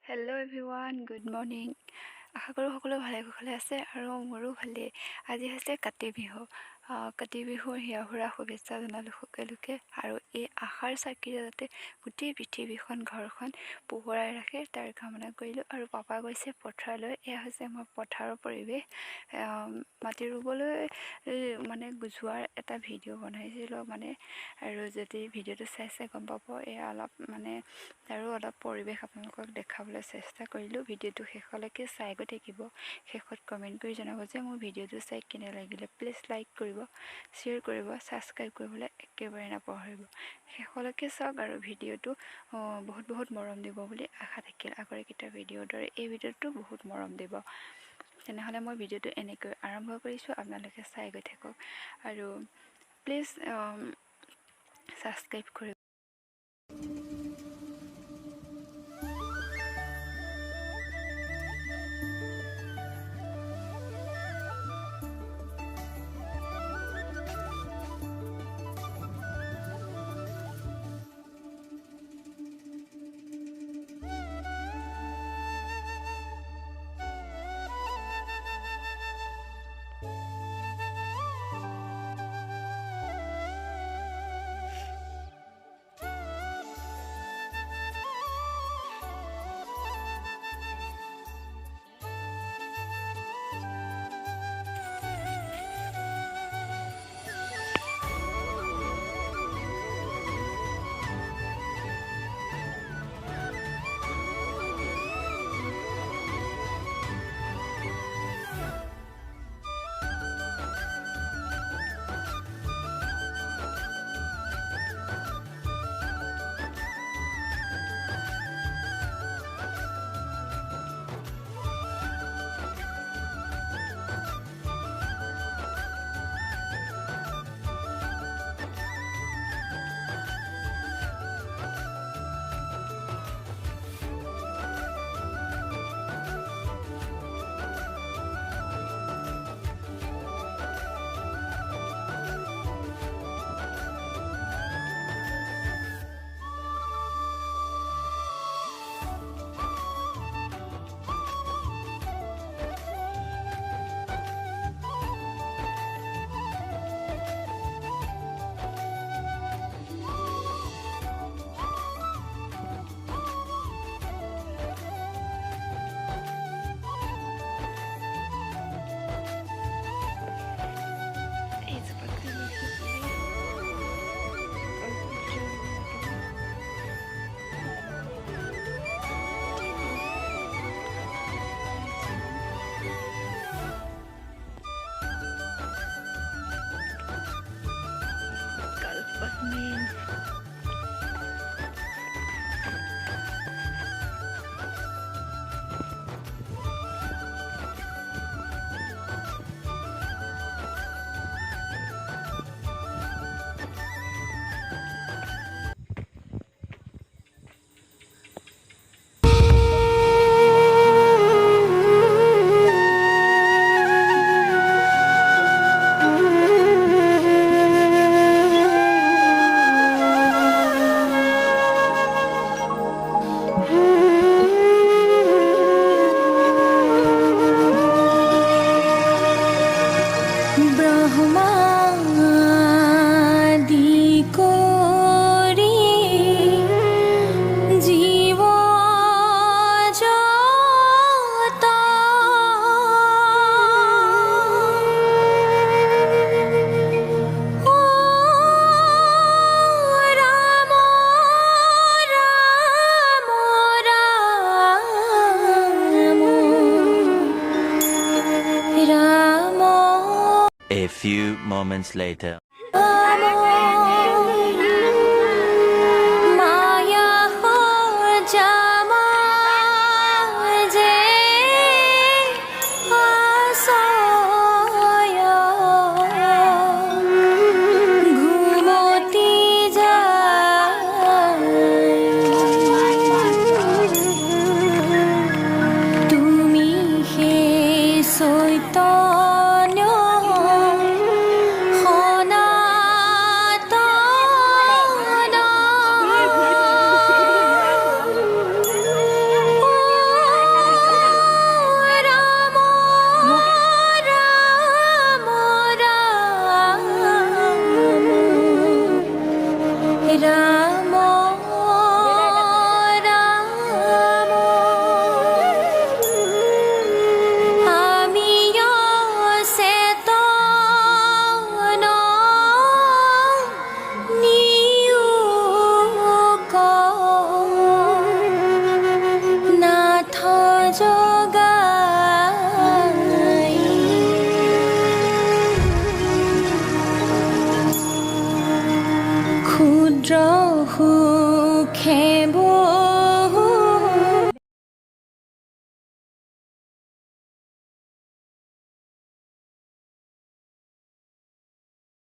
Hello' everyone, good morning. আশা কৰোঁ সকলো ভালে কুশলে আছে আৰু মোৰো ভালেই। আজি হৈছে কাতি বিহু। কাতি বিহুৰ হিয়া হুৰা শুভেচ্ছা জনালোঁ সকলোকে। আৰু এই আশাৰ চাকিৰে যাতে গোটেই পৃথিৱীখন ঘৰখন পোহৰাই ৰাখে তাৰ কামনা কৰিলোঁ। আৰু পাপা গৈছে পথাৰলৈ। এয়া হৈছে আমাৰ পথাৰৰ পৰিৱেশ। মাটি ৰুবলৈ যোৱাৰ এটা ভিডিঅ' বনাইছিলোঁ আৰু যদি ভিডিঅ'টো চাই গম পাব। এয়া অলপ আৰু অলপ পৰিৱেশ আপোনালোকক দেখাবলৈ চেষ্টা কৰিলোঁ। ভিডিঅ'টো শেষলৈকে চাই গৈ থাকিব। শেষত কমেণ্ট কৰি জনাব যে মোৰ ভিডিঅ'টো চাই কেনে লাগিলে। প্লিজ লাইক কৰিব, শ্বেয়াৰ কৰিব, ছাবস্ক্ৰাইব কৰিবলৈ একেবাৰে নাপাহৰিব। শেষলৈকে চাওক আৰু ভিডিঅ'টো বহুত মৰম দিব বুলি আশা থাকিল। আগৰকেইটা ভিডিঅ'ৰ দৰে এই ভিডিঅ'টো বহুত মৰম দিব। তেনেহ'লে মই ভিডিঅ'টো এনেকৈ আৰম্ভ কৰিছোঁ। আপোনালোকে চাই গৈ থাকক আৰু প্লিজ ছাবস্ক্ৰাইব কৰিব। A few moments later. Soy Toño, Jona. can't